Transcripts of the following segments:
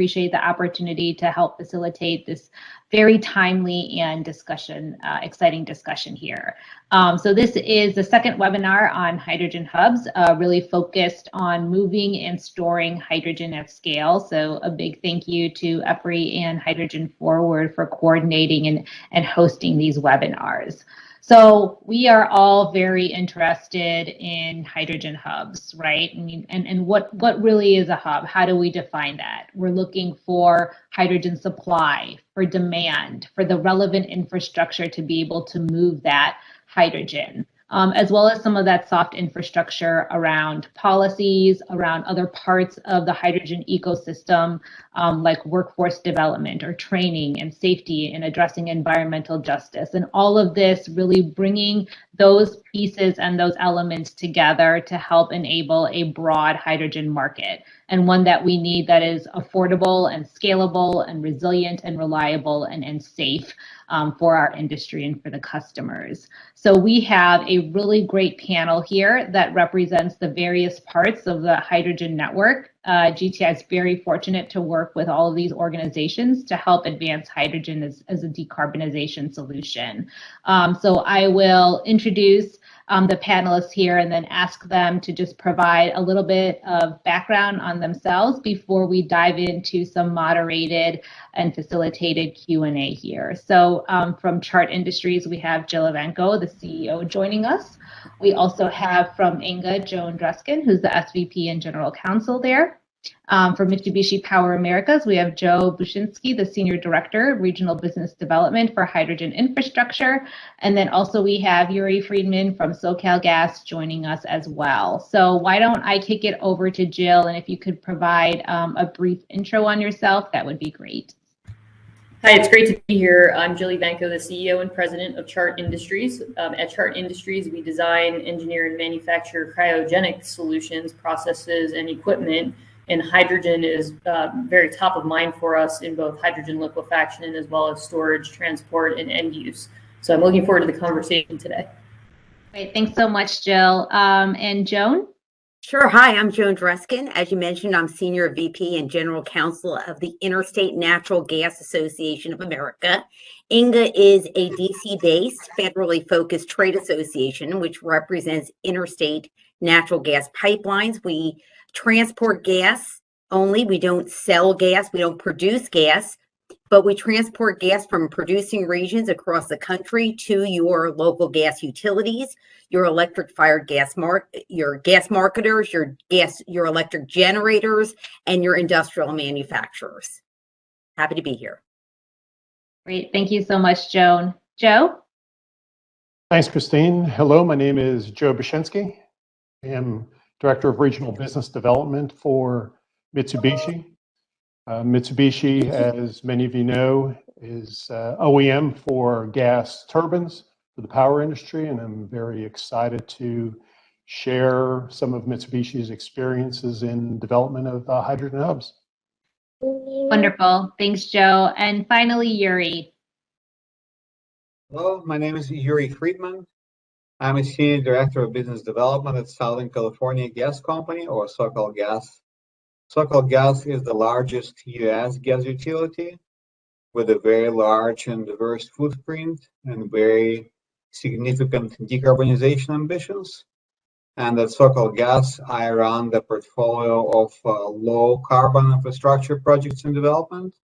appreciate the opportunity to help facilitate this very timely and exciting discussion here. So this is the second webinar on hydrogen hubs, really focused on moving and storing hydrogen at scale. So a big thank you to EPRI and Hydrogen Forward for coordinating and hosting these webinars. So we are all very interested in hydrogen hubs, right? And what really is a hub? How do we define that? We're looking for hydrogen supply, for demand, for the relevant infrastructure to be able to move that hydrogen, as well as some of that soft infrastructure around policies, around other parts of the hydrogen ecosystem, like workforce development or training and safety and addressing environmental justice. And all of this really bringing those pieces and those elements together to help enable a broad hydrogen market, and one that we need that is affordable and scalable and resilient and reliable and safe for our industry and for the customers. So we have a really great panel here that represents the various parts of the hydrogen network. GTI is very fortunate to work with all of these organizations to help advance hydrogen as a decarbonization solution. So I will introduce the panelists here and then ask them to just provide a little bit of background on themselves before we dive into some moderated and facilitated Q&A here. So from Chart Industries, we have Jill Evanko, the CEO, joining us. We also have from Inga, Joan Dreskin, who's the SVP and General Counsel there. For Mitsubishi Power Americas, we have Joe Bushinsky, the Senior Director, Regional Business Development for Hydrogen Infrastructure. And then also we have Yuri Friedman from SoCalGas joining us as well. So why don't I kick it over to Jill, and if you could provide a brief intro on yourself, that would be great. Hi, it's great to be here. I'm Jill Evanko, the CEO and President of Chart Industries. At Chart Industries, we design, engineer, and manufacture cryogenic solutions, processes, and equipment. And hydrogen is very top of mind for us in both hydrogen liquefaction and as well as storage, transport, and end use. So I'm looking forward to the conversation today. Great, thanks so much, Jill. And Joan? Sure. Hi, I'm Joan Dreskin. As you mentioned, I'm Senior VP and General Counsel of the Interstate Natural Gas Association of America. INGA is a DC-based, federally focused trade association, which represents interstate natural gas pipelines. We transport gas only. We don't sell gas. We don't produce gas, but we transport gas from producing regions across the country to your local gas utilities, your electric-fired gas your gas marketers, your electric generators, and your industrial manufacturers. Happy to be here. Great, thank you so much, Joan. Joe? Thanks, Christine. Hello, my name is Joe Bushinsky. I am Director of Regional Business Development for Mitsubishi. Mitsubishi, as many of you know, is OEM for gas turbines for the power industry, and I'm very excited to share some of Mitsubishi's experiences in development of hydrogen hubs. Wonderful, thanks, Joe. And finally, Yuri. Hello, my name is Yuri Friedman. I'm a Senior Director of Business Development at Southern California Gas Company, or SoCalGas. SoCalGas is the largest U.S. gas utility with a very large and diverse footprint and very significant decarbonization ambitions. And at SoCalGas, I run the portfolio of low carbon infrastructure projects and development,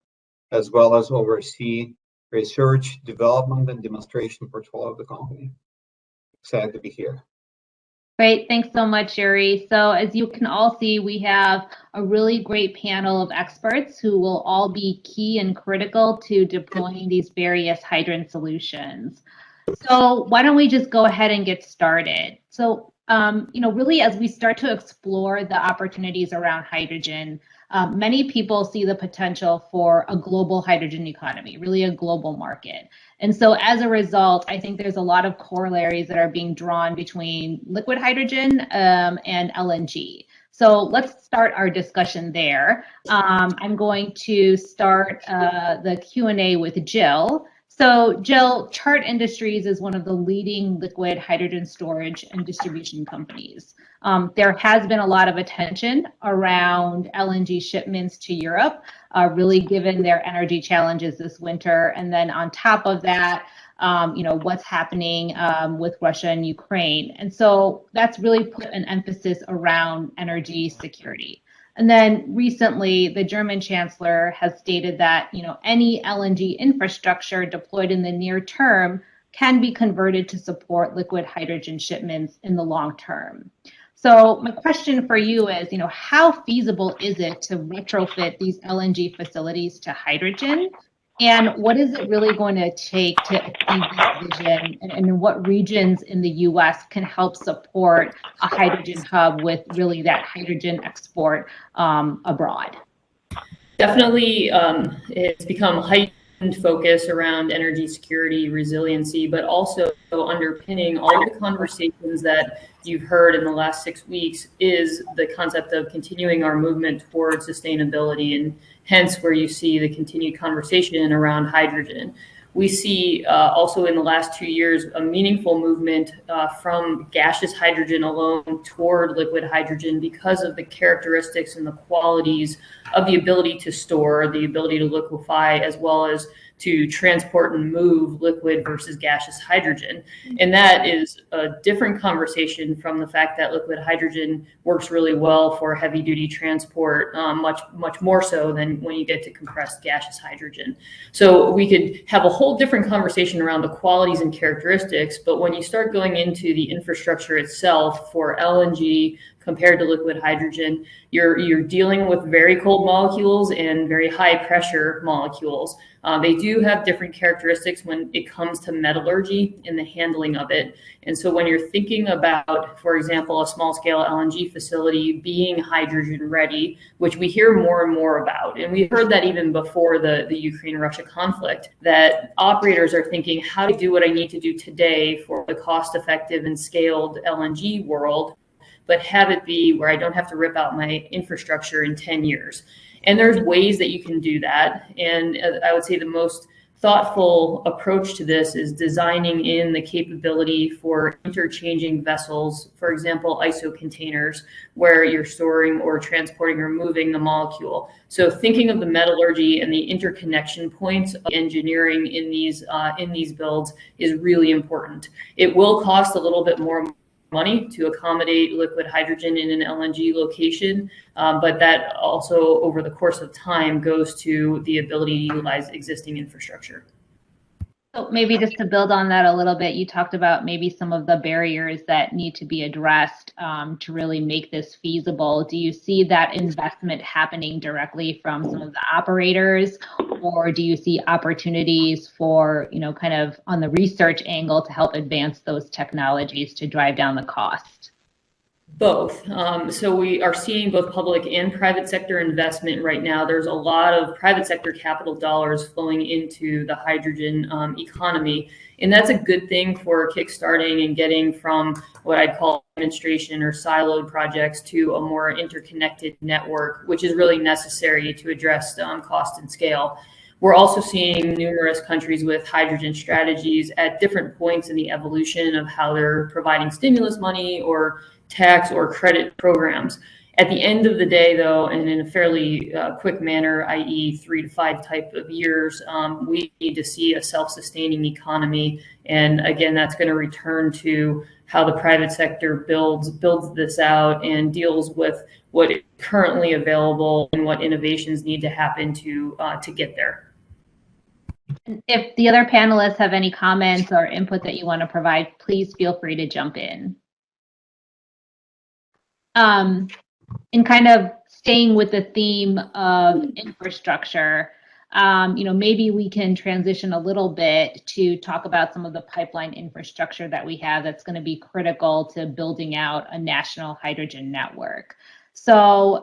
as well as oversee research, development, and demonstration portfolio of the company. Excited to be here. Great, thanks so much, Yuri. So as you can all see, we have a really great panel of experts who will all be key and critical to deploying these various hydrogen solutions. So why don't we just go ahead and get started? So, really as we start to explore the opportunities around hydrogen, many people see the potential for a global hydrogen economy, really a global market. And so as a result, I think there's a lot of corollaries that are being drawn between liquid hydrogen and LNG. So let's start our discussion there. I'm going to start the Q&A with Jill. So, Jill, Chart Industries is one of the leading liquid hydrogen storage and distribution companies. There has been a lot of attention around LNG shipments to Europe, really given their energy challenges this winter. And then on top of that, what's happening with Russia and Ukraine. And so that's really put an emphasis around energy security. And then recently, the German chancellor has stated that, any LNG infrastructure deployed in the near term can be converted to support liquid hydrogen shipments in the long term. So my question for you is, how feasible is it to retrofit these LNG facilities to hydrogen? And what is it really going to take to achieve this vision? And what regions in the U.S. can help support a hydrogen hub with really that hydrogen export abroad? Definitely, it's become heightened focus around energy security, resiliency, but also underpinning all of the conversations that you've heard in the last 6 weeks is the concept of continuing our movement towards sustainability, and hence where you see the continued conversation around hydrogen. We see also in the last 2 years a meaningful movement from gaseous hydrogen alone toward liquid hydrogen because of the characteristics and the qualities of the ability to store, the ability to liquefy, as well as to transport and move liquid versus gaseous hydrogen. And that is a different conversation from the fact that liquid hydrogen works really well for heavy duty transport, much more so than when you get to compressed gaseous hydrogen. So we could have a whole different conversation around the qualities and characteristics, but when you start going into the infrastructure itself for LNG compared to liquid hydrogen, you're dealing with very cold molecules and very high pressure molecules. They do have different characteristics when it comes to metallurgy and the handling of it. And so when you're thinking about, for example, a small scale LNG facility being hydrogen ready, which we hear more and more about, and we heard that even before the Ukraine-Russia conflict, that operators are thinking, how to do what I need to do today for the cost effective and scaled LNG world, but have it be where I don't have to rip out my infrastructure in 10 years. And there's ways that you can do that. And I would say the most thoughtful approach to this is designing in the capability for interchanging vessels, for example, ISO containers, where you're storing or transporting or moving the molecule. So thinking of the metallurgy and the interconnection points of engineering in these builds is really important. It will cost a little bit more money to accommodate liquid hydrogen in an LNG location, but that also over the course of time goes to the ability to utilize existing infrastructure. So maybe just to build on that a little bit, you talked about maybe some of the barriers that need to be addressed to really make this feasible. Do you see that investment happening directly from some of the operators, or do you see opportunities for, kind of on the research angle to help advance those technologies to drive down the cost? Both. So we are seeing both public and private sector investment right now. There's a lot of private sector capital dollars flowing into the hydrogen economy. And that's a good thing for kickstarting and getting from what I'd call demonstration or siloed projects to a more interconnected network, which is really necessary to address cost and scale. We're also seeing numerous countries with hydrogen strategies at different points in the evolution of how they're providing stimulus money or tax or credit programs. At the end of the day, though, and in a fairly quick manner, i.e. 3 to 5 type of years, we need to see a self-sustaining economy. And again, that's going to return to how the private sector builds this out and deals with what is currently available and what innovations need to happen to get there. If the other panelists have any comments or input that you want to provide, please feel free to jump in. And kind of staying with the theme of infrastructure, maybe we can transition a little bit to talk about some of the pipeline infrastructure that we have that's going to be critical to building out a national hydrogen network. So,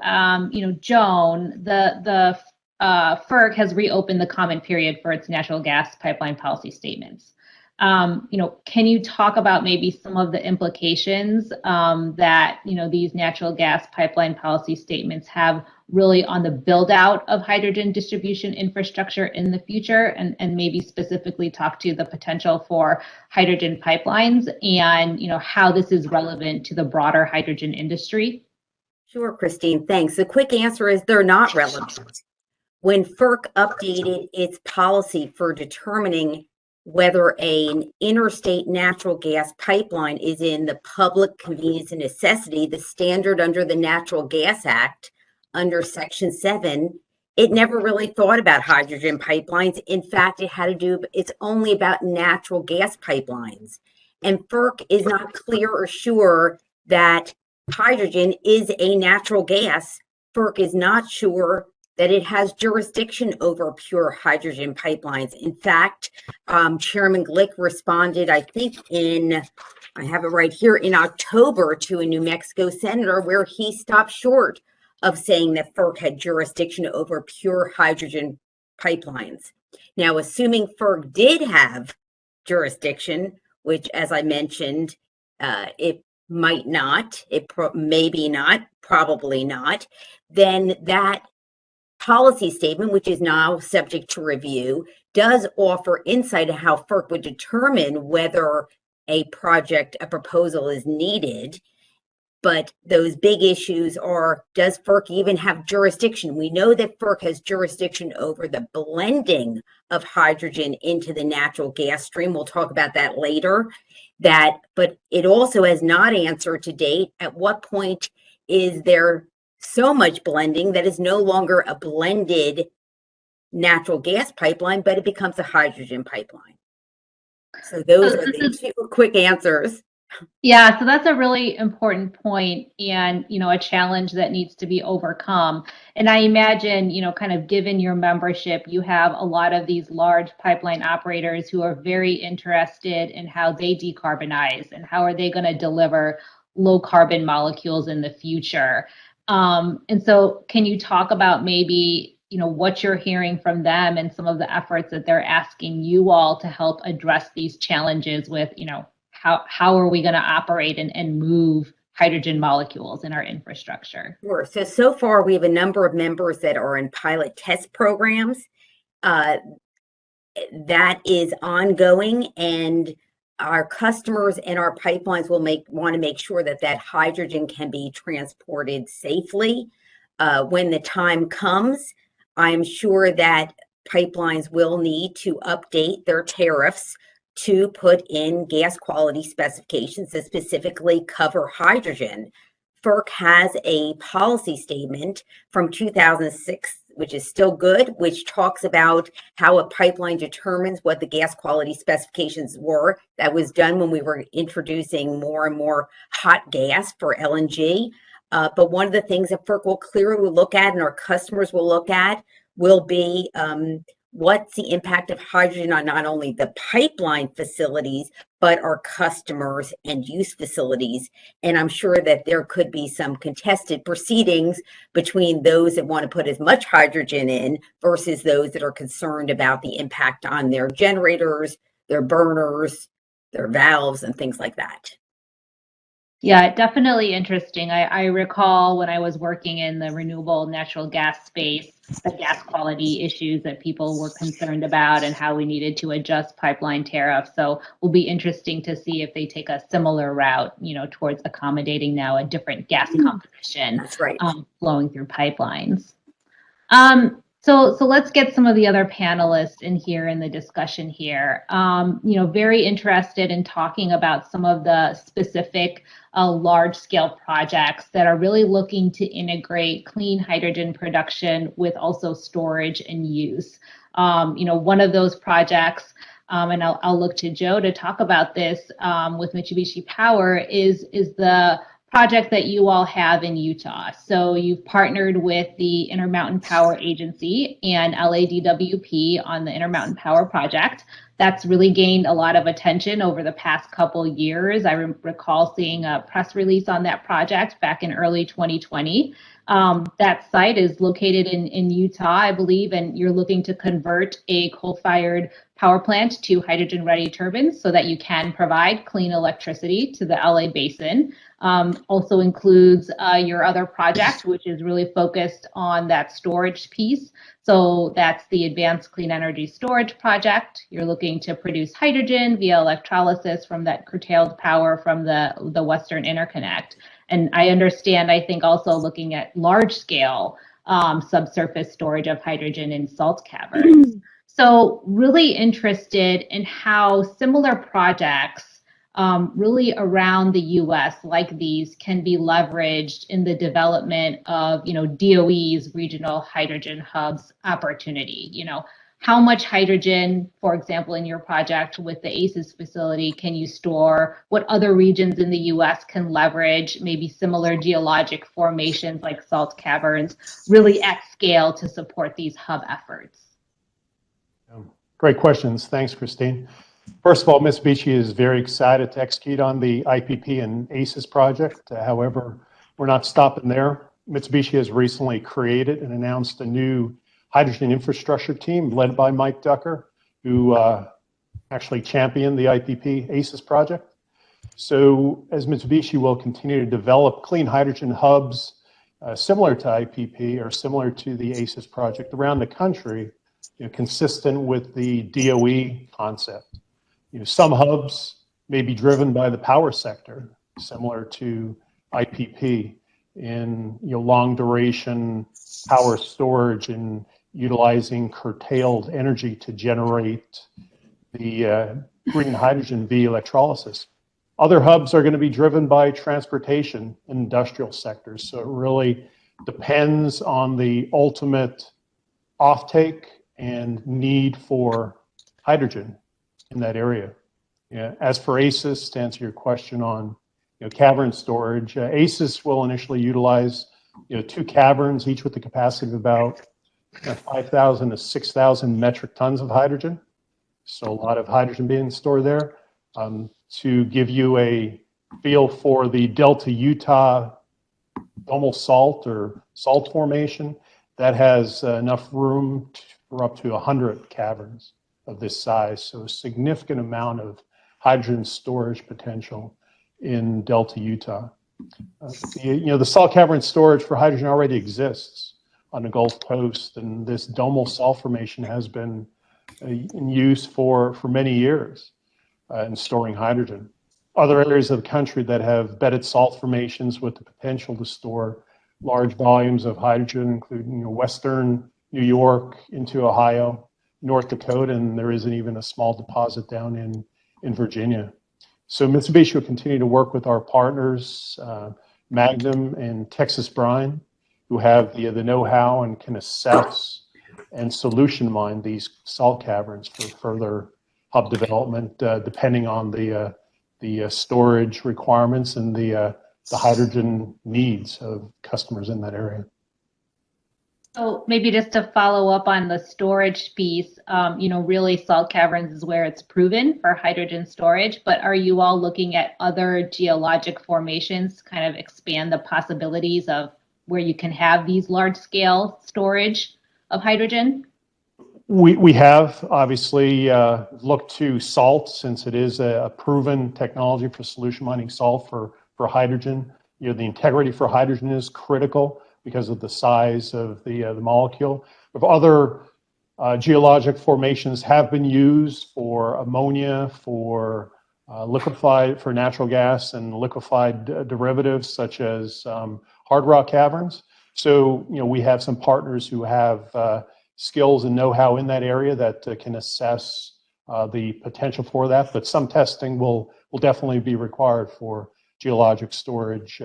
Joan, the FERC has reopened the comment period for its natural gas pipeline policy statements. Can you talk about maybe some of the implications that, these natural gas pipeline policy statements have really on the build out of hydrogen distribution infrastructure in the future, and maybe specifically talk to the potential for hydrogen pipelines and how this is relevant to the broader hydrogen industry? Sure, Christine, thanks. The quick answer is they're not relevant. When FERC updated its policy for determining whether an interstate natural gas pipeline is in the public convenience and necessity, the standard under the Natural Gas Act, under Section 7, it never really thought about hydrogen pipelines. In fact, it's only about natural gas pipelines. And FERC is not clear or sure that hydrogen is a natural gas. FERC is not sure that it has jurisdiction over pure hydrogen pipelines. In fact, Chairman Glick responded, I think I have it right here, in October to a New Mexico senator, where he stopped short of saying that FERC had jurisdiction over pure hydrogen pipelines. Now, assuming FERC did have jurisdiction, which, as I mentioned, it might not, maybe not, probably not, then that policy statement, which is now subject to review, does offer insight into how FERC would determine whether a proposal is needed. But those big issues are, does FERC even have jurisdiction? We know that FERC has jurisdiction over the blending of hydrogen into the natural gas stream. We'll talk about that later. But it also has not answered to date at what point is there so much blending that is no longer a blended natural gas pipeline, but it becomes a hydrogen pipeline. So those are the two quick answers. Yeah, so that's a really important point, and a challenge that needs to be overcome. And I imagine, kind of given your membership, you have a lot of these large pipeline operators who are very interested in how they decarbonize and how are they going to deliver low carbon molecules in the future. And so can you talk about maybe, what you're hearing from them and some of the efforts that they're asking you all to help address these challenges with, how are we going to operate and move hydrogen molecules in our infrastructure? Sure. So far, we have a number of members that are in pilot test programs. That is ongoing, and our customers and our pipelines will want to make sure that hydrogen can be transported safely. When the time comes, I'm sure that pipelines will need to update their tariffs to put in gas quality specifications that specifically cover hydrogen. FERC has a policy statement from 2006, which is still good, which talks about how a pipeline determines what the gas quality specifications were. That was done when we were introducing more and more hot gas for LNG. But one of the things that FERC will clearly look at and our customers will look at will be what's the impact of hydrogen on not only the pipeline facilities, but our customers and use facilities. And I'm sure that there could be some contested proceedings between those that want to put as much hydrogen in versus those that are concerned about the impact on their generators, their burners, their valves, and things like that. Yeah, definitely interesting. I recall when I was working in the renewable natural gas space, the gas quality issues that people were concerned about and how we needed to adjust pipeline tariffs. So it will be interesting to see if they take a similar route, towards accommodating now a different gas composition. That's right. Flowing through pipelines. So let's get some of the other panelists in here in the discussion here. Very interested in talking about some of the specific large-scale projects that are really looking to integrate clean hydrogen production with also storage and use. One of those projects, and I'll look to Joe to talk about this with Mitsubishi Power, is the project that you all have in Utah. So you've partnered with the Intermountain Power Agency and LADWP on the Intermountain Power project. That's really gained a lot of attention over the past couple years. I recall seeing a press release on that project back in early 2020. That site is located in Utah, I believe, and you're looking to convert a coal-fired power plant to hydrogen-ready turbines so that you can provide clean electricity to the LA basin. Also includes your other project, which is really focused on that storage piece. So that's the Advanced Clean Energy Storage Project. You're looking to produce hydrogen via electrolysis from that curtailed power from the Western Interconnect. And I understand, I think also looking at large scale subsurface storage of hydrogen in salt caverns. So really interested in how similar projects really around the US like these can be leveraged in the development of, DOE's regional hydrogen hubs opportunity. How much hydrogen, for example, in your project with the ACES facility can you store? What other regions in the US can leverage maybe similar geologic formations like salt caverns really at scale to support these hub efforts? Great questions. Thanks, Christine. First of all, Mitsubishi is very excited to execute on the IPP and ACES project. However, we're not stopping there. Mitsubishi has recently created and announced a new hydrogen infrastructure team led by Mike Ducker, who actually championed the IPP ACES project. So as Mitsubishi will continue to develop clean hydrogen hubs similar to IPP or similar to the ACES project around the country, consistent with the DOE concept. Some hubs may be driven by the power sector, similar to IPP, in long duration power storage and utilizing curtailed energy to generate the green hydrogen via electrolysis. Other hubs are going to be driven by transportation and industrial sectors. So it really depends on the ultimate offtake and need for hydrogen in that area. As for ACES, to answer your question on cavern storage, ACES will initially utilize 2 caverns, each with the capacity of about 5,000 to 6,000 metric tons of hydrogen. So a lot of hydrogen being stored there. To give you a feel for the Delta Utah domal salt or salt formation, that has enough room for up to 100 caverns of this size. So a significant amount of hydrogen storage potential in Delta Utah. The salt cavern storage for hydrogen already exists on the Gulf Coast, and this domal salt formation has been in use for many years in storing hydrogen. Other areas of the country that have bedded salt formations with the potential to store large volumes of hydrogen, including western New York into Ohio, North Dakota, and there isn't even a small deposit down in Virginia. So Mitsubishi will continue to work with our partners, Magnum and Texas Brine, who have the know-how and can assess and solution mine these salt caverns for further hub development, depending on the storage requirements and the hydrogen needs of customers in that area. So maybe just to follow up on the storage piece, really salt caverns is where it's proven for hydrogen storage, but are you all looking at other geologic formations to kind of expand the possibilities of where you can have these large scale storage of hydrogen? We have obviously looked to salt, since it is a proven technology for solution mining salt for hydrogen. The integrity for hydrogen is critical because of the size of the molecule. If other geologic formations have been used for ammonia, for liquefied, for natural gas and liquefied derivatives such as hard rock caverns. So we have some partners who have skills and know-how in that area that can assess the potential for that. But some testing will definitely be required for geologic storage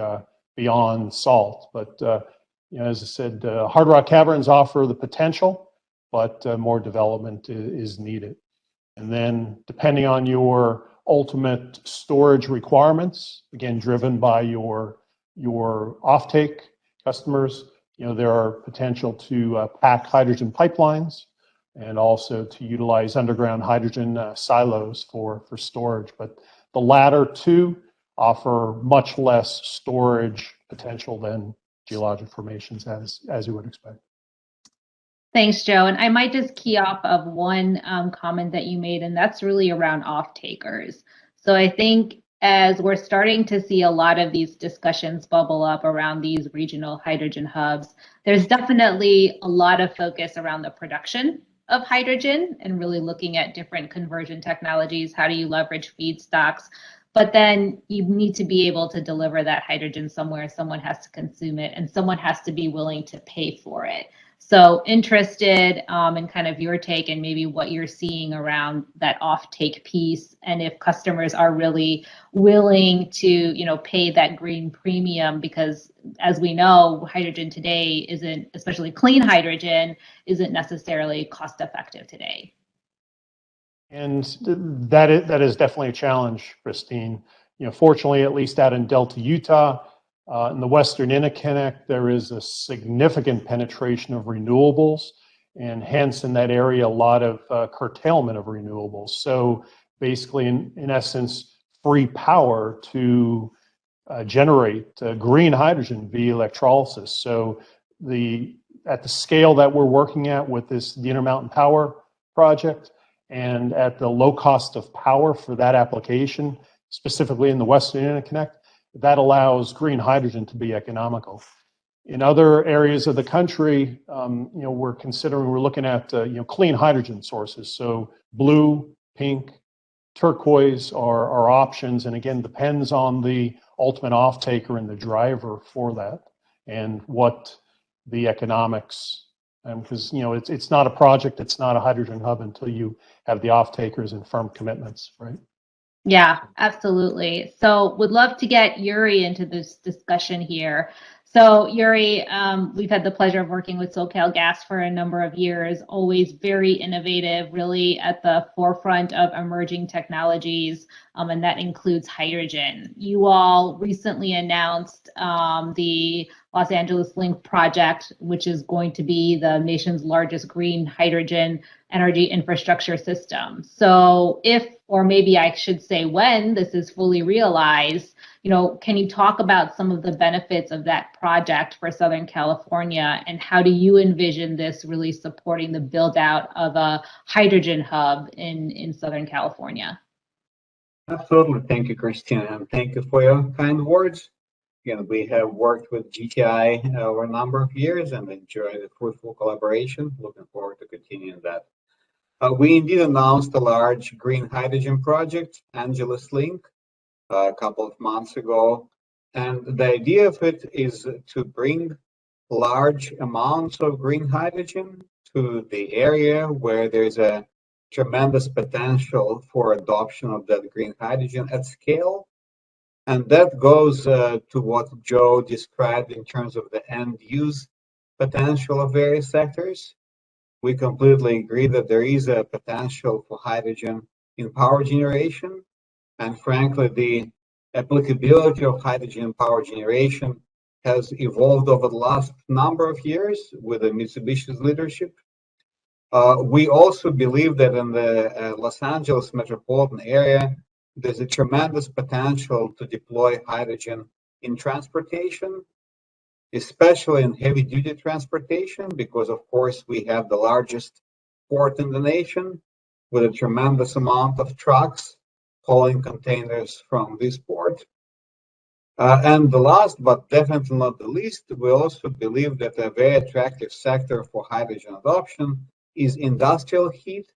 beyond salt. But as I said, hard rock caverns offer the potential, but more development is needed. And then depending on your ultimate storage requirements, again, driven by your offtake customers, there are potential to pack hydrogen pipelines and also to utilize underground hydrogen silos for storage. But the latter two offer much less storage potential than geologic formations as you would expect. Thanks, Joe. And I might just key off of one comment that you made, and that's really around off-takers. So I think as we're starting to see a lot of these discussions bubble up around these regional hydrogen hubs, there's definitely a lot of focus around the production of hydrogen and really looking at different conversion technologies. How do you leverage feedstocks? But then you need to be able to deliver that hydrogen somewhere. Someone has to consume it, and someone has to be willing to pay for it. So interested in kind of your take and maybe what you're seeing around that offtake piece, and if customers are really willing to, pay that green premium, because as we know, hydrogen today isn't, especially clean hydrogen, isn't necessarily cost effective today. And that is definitely a challenge, Christine. Fortunately, at least out in Delta, Utah, in the Western Interconnect, there is a significant penetration of renewables, and hence in that area, a lot of curtailment of renewables. So basically, in essence, free power to generate green hydrogen via electrolysis. So at the scale that we're working at with the Intermountain Power project, and at the low cost of power for that application, specifically in the Western Interconnect, that allows green hydrogen to be economical. In other areas of the country, we're looking at clean hydrogen sources. So blue, pink, turquoise are options, and again, depends on the ultimate off-taker and the driver for that, and what the economics. Because it's not a project, it's not a hydrogen hub until you have the off-takers and firm commitments, right? Yeah, absolutely. So would love to get Yuri into this discussion here. So Yuri, we've had the pleasure of working with SoCalGas for a number of years, always very innovative, really at the forefront of emerging technologies, and that includes hydrogen. You all recently announced the Los Angelus Link project, which is going to be the nation's largest green hydrogen energy infrastructure system. So if, or maybe I should say when, this is fully realized, can you talk about some of the benefits of that project for Southern California, and how do you envision this really supporting the build out of a hydrogen hub in Southern California? Absolutely. Thank you, Christina, and thank you for your kind words. Again, we have worked with GTI over a number of years and enjoyed a fruitful collaboration. Looking forward to continuing that. We indeed announced a large green hydrogen project, Angelus Link, a couple of months ago. And the idea of it is to bring large amounts of green hydrogen to the area where there's a tremendous potential for adoption of that green hydrogen at scale. And that goes to what Joe described in terms of the end use potential of various sectors. We completely agree that there is a potential for hydrogen in power generation. And frankly, the applicability of hydrogen in power generation has evolved over the last number of years with the Mitsubishi's leadership. We also believe that in the Los Angeles metropolitan area, there's a tremendous potential to deploy hydrogen in transportation, especially in heavy-duty transportation, because of course we have the largest port in the nation with a tremendous amount of trucks hauling containers from this port. And the last, but definitely not the least, we also believe that a very attractive sector for hydrogen adoption is industrial heat,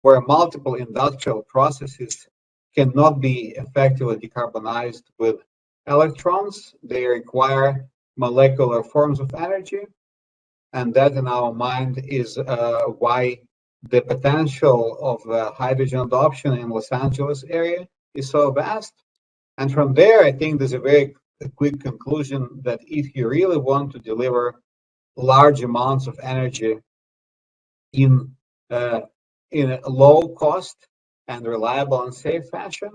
where multiple industrial processes cannot be effectively decarbonized with electrons. They require molecular forms of energy, and that in our mind is why the potential of hydrogen adoption in Los Angeles area is so vast. And from there, I think there's a very quick conclusion that if you really want to deliver large amounts of energy in a low cost and reliable and safe fashion,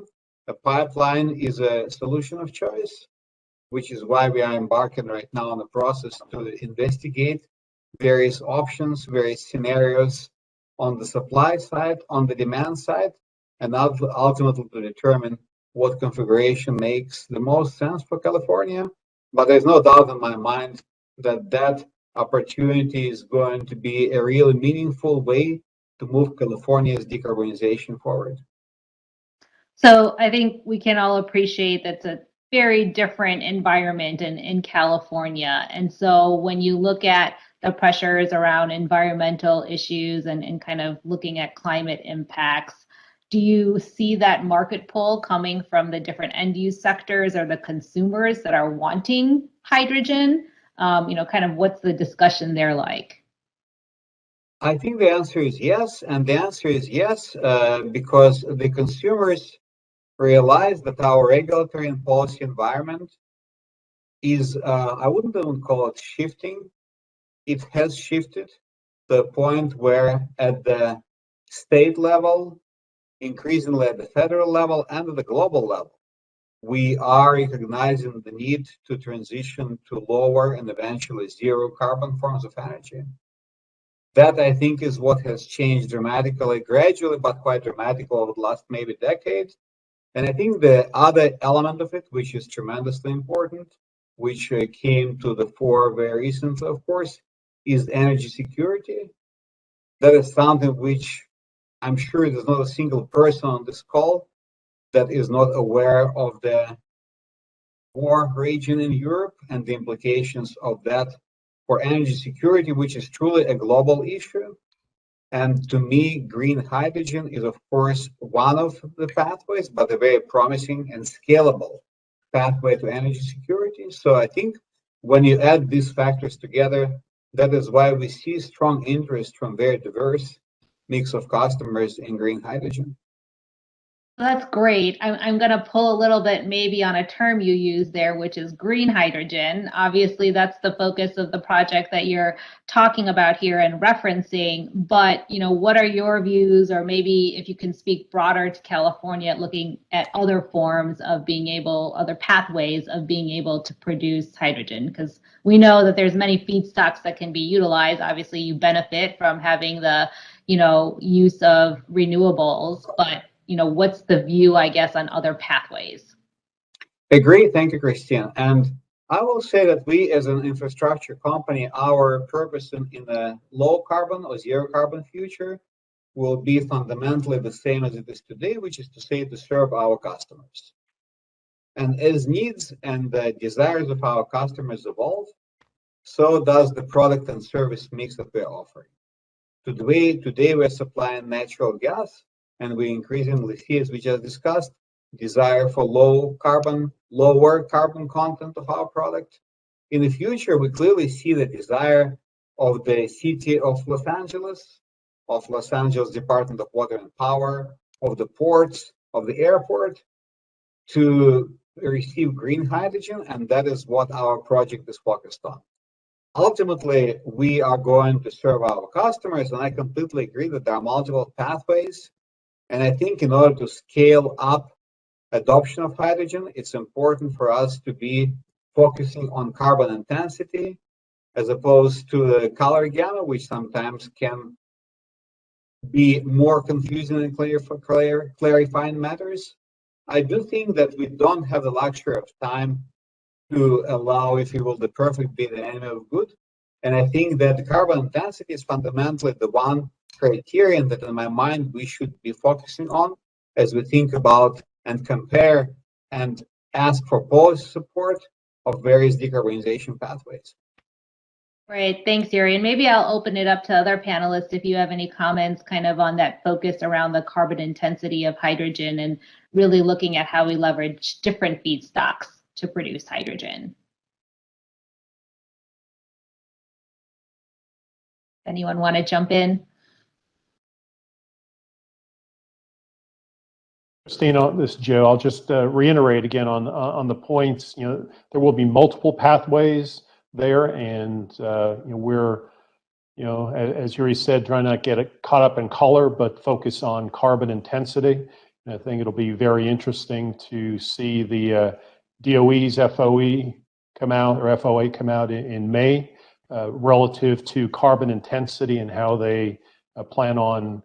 a pipeline is a solution of choice, which is why we are embarking right now on the process to investigate various options, various scenarios on the supply side, on the demand side, and ultimately to determine what configuration makes the most sense for California, But there's no doubt in my mind that that opportunity is going to be a really meaningful way to move California's decarbonization forward. So I think we can all appreciate that's a very different environment in California. And so when you look at the pressures around environmental issues and kind of looking at climate impacts, do you see that market pull coming from the different end use sectors or the consumers that are wanting hydrogen? Kind of what's the discussion there like? I think the answer is yes, and the answer is yes because the consumers realize that our regulatory and policy environment is, I wouldn't even call it shifting. It has shifted to a point where at the state level, increasingly at the federal level and at the global level, we are recognizing the need to transition to lower and eventually zero carbon forms of energy. That, I think, is what has changed dramatically, gradually, but quite dramatically over the last maybe decade. And I think the other element of it, which is tremendously important, which came to the fore very recently, of course, is energy security. That is something which I'm sure there's not a single person on this call that is not aware of the war raging in Europe and the implications of that for energy security, which is truly a global issue. And to me, green hydrogen is, of course, one of the pathways, but a very promising and scalable pathway to energy security. So I think when you add these factors together, that is why we see strong interest from very diverse mix of customers in green hydrogen. That's great. I'm going to pull a little bit maybe on a term you use there, which is green hydrogen. Obviously, that's the focus of the project that you're talking about here and referencing. But, what are your views, or maybe if you can speak broader to California, looking at other forms of other pathways of being able to produce hydrogen? Because we know that there's many feedstocks that can be utilized. Obviously, you benefit from having the, use of renewables, but what's the view, I guess, on other pathways? Agree. Thank you, Christine. And I will say that we, as an infrastructure company, our purpose in a low carbon or zero carbon future will be fundamentally the same as it is today, which is to say, to serve our customers. And as needs and the desires of our customers evolve, so does the product and service mix that we're offering. Today we're supplying natural gas, and we increasingly see, as we just discussed, desire for lower carbon content of our product. In the future, we clearly see the desire of the city of Los Angeles Department of Water and Power, of the ports, of the airport, to receive green hydrogen, and that is what our project is focused on. Ultimately, we are going to serve our customers, and I completely agree that there are multiple pathways. And I think in order to scale up adoption of hydrogen, it's important for us to be focusing on carbon intensity as opposed to the color gamut, which sometimes can be more confusing and clarifying matters. I do think that we don't have the luxury of time to allow, if you will, the perfect be the enemy of good. And I think that the carbon intensity is fundamentally the one criterion that in my mind we should be focusing on as we think about and compare and ask for policy support of various decarbonization pathways. Great, thanks, Yuri. And maybe I'll open it up to other panelists if you have any comments kind of on that focus around the carbon intensity of hydrogen and really looking at how we leverage different feedstocks to produce hydrogen. Anyone want to jump in? Christine, this is Joe. I'll just reiterate again on the points. There will be multiple pathways there, and we're, as Yuri said, trying not to get caught up in color, but focus on carbon intensity. And I think it'll be very interesting to see the DOE's FOE come out, or FOA come out in May, relative to carbon intensity and how they plan on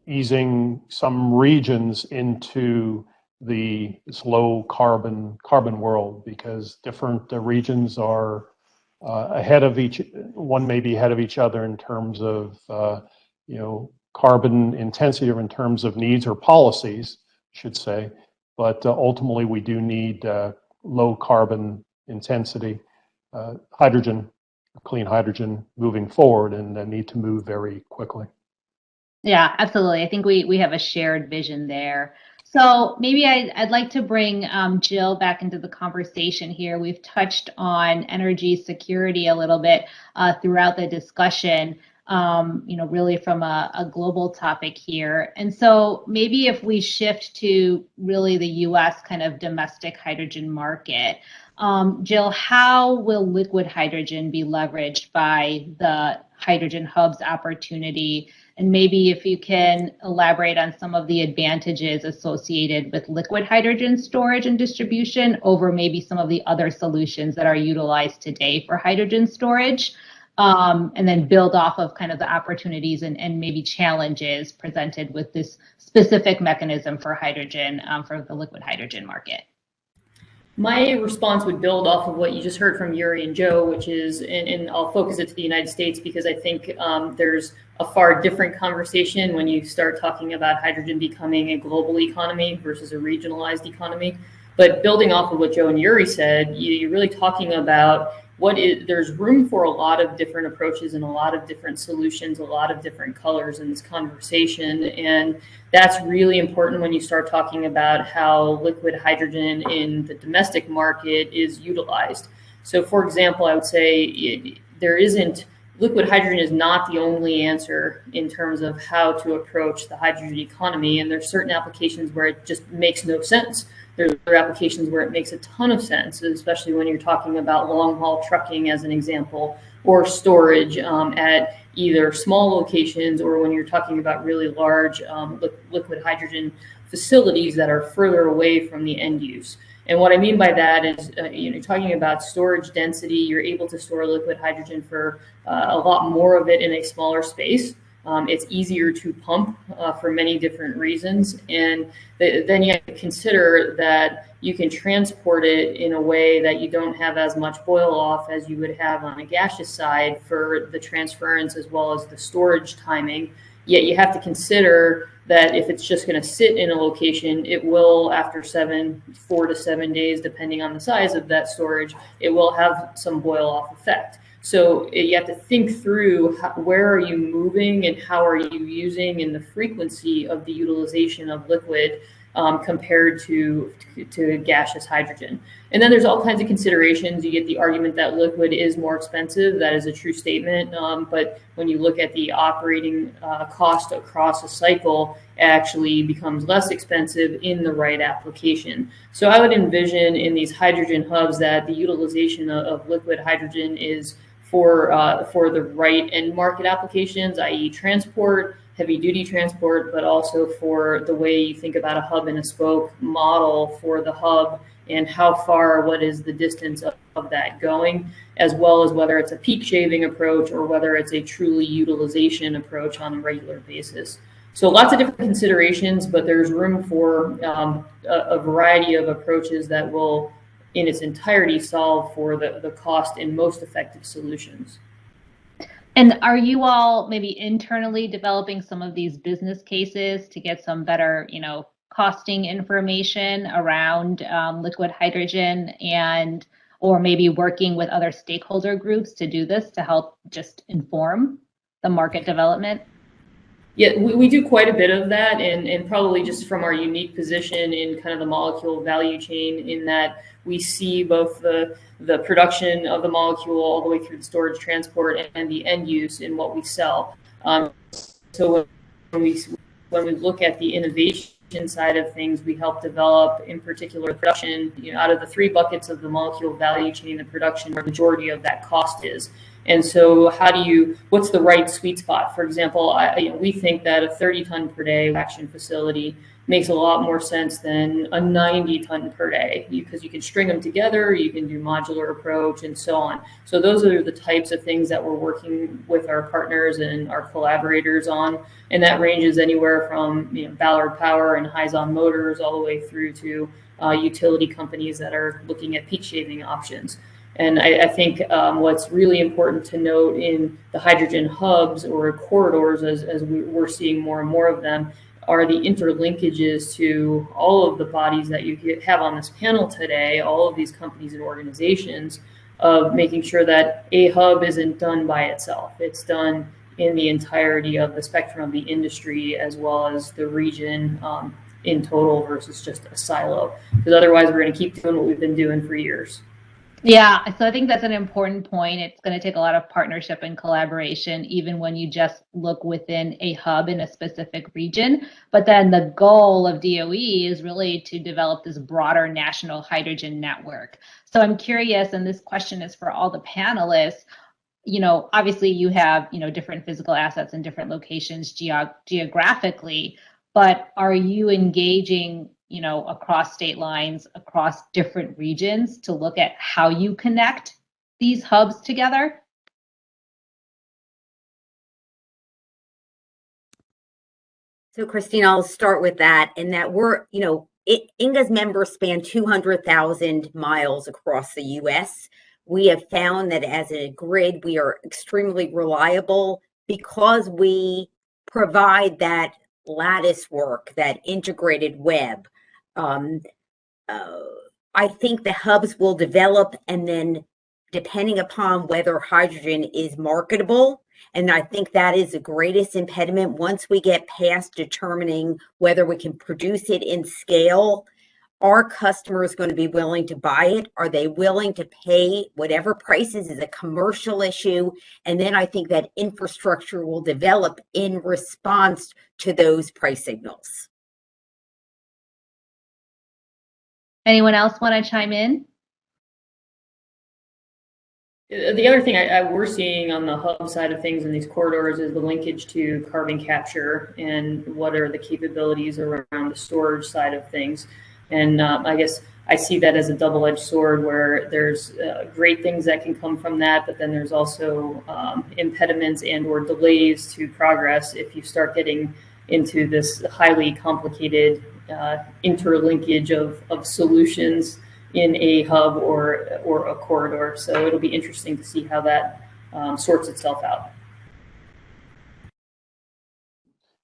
easing some regions into this low carbon world, because different regions are one may be ahead of each other in terms of carbon intensity, or in terms of needs or policies, I should say. But ultimately, we do need low carbon intensity hydrogen, clean hydrogen moving forward, and need to move very quickly. Yeah, absolutely. I think we have a shared vision there. So maybe I'd like to bring Jill back into the conversation here. We've touched on energy security a little bit throughout the discussion, really from a global topic here. And so maybe if we shift to really the US kind of domestic hydrogen market, Jill, how will liquid hydrogen be leveraged by the Hydrogen Hubs opportunity? And maybe if you can elaborate on some of the advantages associated with liquid hydrogen storage and distribution over maybe some of the other solutions that are utilized today for hydrogen storage, and then build off of kind of the opportunities and maybe challenges presented with this specific mechanism for hydrogen, for the liquid hydrogen market. My response would build off of what you just heard from Yuri and Joe, which is, and I'll focus it to the United States, because I think there's a far different conversation when you start talking about hydrogen becoming a global economy versus a regionalized economy. But building off of what Joe and Yuri said, you're really talking about there's room for a lot of different approaches and a lot of different solutions, a lot of different colors in this conversation. And that's really important when you start talking about how liquid hydrogen in the domestic market is utilized. So for example, I would say liquid hydrogen is not the only answer in terms of how to approach the hydrogen economy. And there's certain applications where it just makes no sense. There's other applications where it makes a ton of sense, especially when you're talking about long haul trucking as an example, or storage at either small locations, or when you're talking about really large liquid hydrogen facilities that are further away from the end use. And what I mean by that is, you're talking about storage density. You're able to store liquid hydrogen for a lot more of it in a smaller space. It's easier to pump for many different reasons. And then you have to consider that you can transport it in a way that you don't have as much boil off as you would have on a gaseous side for the transference as well as the storage timing. Yet you have to consider that if it's just going to sit in a location, it will, after 4 to 7 days, depending on the size of that storage, it will have some boil off effect. So you have to think through where are you moving and how are you using, and the frequency of the utilization of liquid compared to gaseous hydrogen. And then there's all kinds of considerations. You get the argument that liquid is more expensive. That is a true statement. But when you look at the operating cost across a cycle, it actually becomes less expensive in the right application. So I would envision in these hydrogen hubs that the utilization of liquid hydrogen is for the right end market applications, i.e. transport, heavy duty transport, but also for the way you think about a hub and a spoke model for the hub, and how far, what is the distance of that going, as well as whether it's a peak shaving approach or whether it's a truly utilization approach on a regular basis. So lots of different considerations, but there's room for a variety of approaches that will in its entirety solve for the cost and most effective solutions. And are you all maybe internally developing some of these business cases to get some better, costing information around liquid hydrogen, or maybe working with other stakeholder groups to do this to help just inform the market development? Yeah, we do quite a bit of that, and probably just from our unique position in kind of the molecule value chain, in that we see both the production of the molecule all the way through the storage, transport, and the end use in what we sell. So when we look at the innovation side of things, we help develop, in particular, production. Out of the 3 buckets of the molecule value chain, the production, where the majority of that cost is. And so what's the right sweet spot? For example, we think that a 30 ton per day action facility makes a lot more sense than a 90 ton per day, because you can string them together, you can do modular approach and so on. So those are the types of things that we're working with our partners and our collaborators on. And that ranges anywhere from Ballard Power and Hyzon Motors all the way through to utility companies that are looking at peak shaving options. And I think what's really important to note in the hydrogen hubs or corridors, as we're seeing more and more of them, are the interlinkages to all of the bodies that you have on this panel today, all of these companies and organizations, of making sure that a hub isn't done by itself. It's done in the entirety of the spectrum of the industry as well as the region in total versus just a silo. Because otherwise we're going to keep doing what we've been doing for years. Yeah, so I think that's an important point. It's going to take a lot of partnership and collaboration, even when you just look within a hub in a specific region. But then the goal of DOE is really to develop this broader national hydrogen network. So I'm curious, and this question is for all the panelists, obviously you have, different physical assets in different locations geographically, but are you engaging across state lines, across different regions to look at how you connect these hubs together? So Christine, I'll start with that. And that we're, INGA's members span 200,000 miles across the US. We have found that as a grid, we are extremely reliable because we provide that lattice work, that integrated web. I think the hubs will develop, and then depending upon whether hydrogen is marketable, and I think that is the greatest impediment. Once we get past determining whether we can produce it in scale, are customers going to be willing to buy it? Are they willing to pay whatever prices is a commercial issue? And then I think that infrastructure will develop in response to those price signals. Anyone else want to chime in? The other thing we're seeing on the hub side of things in these corridors is the linkage to carbon capture and what are the capabilities around the storage side of things. And I guess I see that as a double-edged sword, where there's great things that can come from that, but then there's also impediments and or delays to progress if you start getting into this highly complicated interlinkage of solutions in a hub or a corridor. So it'll be interesting to see how that sorts itself out.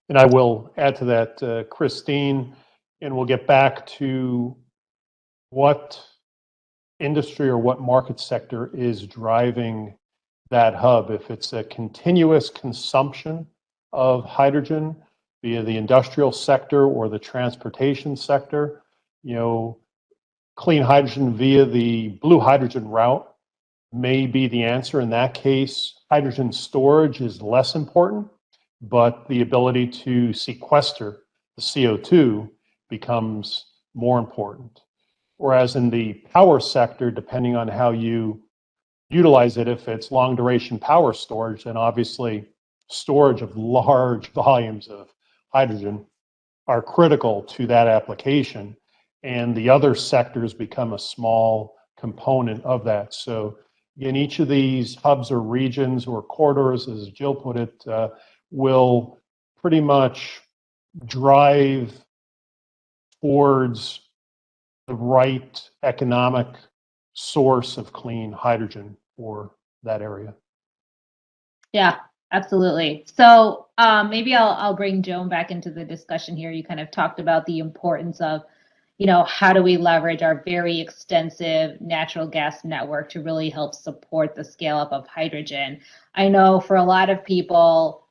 And I will add to that, Christine, and we'll get back to what industry or what market sector is driving that hub. If it's a continuous consumption of hydrogen via the industrial sector or the transportation sector, clean hydrogen via the blue hydrogen route may be the answer. In that case, hydrogen storage is less important, but the ability to sequester the CO2 becomes more important. Whereas in the power sector, depending on how you utilize it, if it's long duration power storage, then obviously storage of large volumes of hydrogen are critical to that application. And the other sectors become a small component of that. So in each of these hubs or regions or corridors, as Jill put it, will pretty much drive towards the right economic source of clean hydrogen for that area. Yeah, absolutely. So maybe I'll bring Joan back into the discussion here. You kind of talked about the importance of, how do we leverage our very extensive natural gas network to really help support the scale up of hydrogen. I know for a lot of people,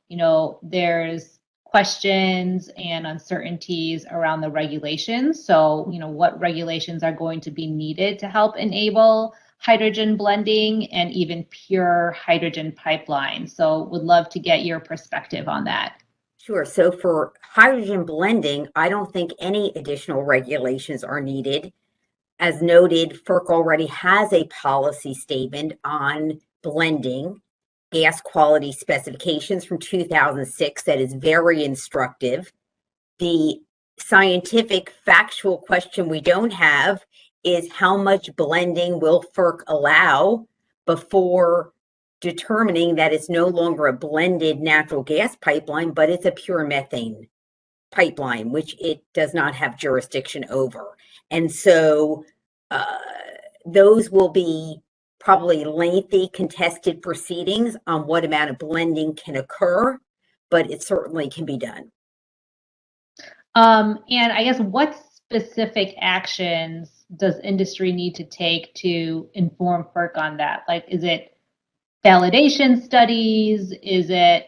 there's questions and uncertainties around the regulations. So, what regulations are going to be needed to help enable hydrogen blending and even pure hydrogen pipelines. So would love to get your perspective on that. Sure. So for hydrogen blending, I don't think any additional regulations are needed. As noted, FERC already has a policy statement on blending gas quality specifications from 2006 that is very instructive. The scientific, factual question we don't have is how much blending will FERC allow before determining that it's no longer a blended natural gas pipeline, but it's a pure methane pipeline, which it does not have jurisdiction over. And so those will be probably lengthy contested proceedings on what amount of blending can occur, but it certainly can be done. And I guess what specific actions does industry need to take to inform FERC on that? Like, is it validation studies? Is it,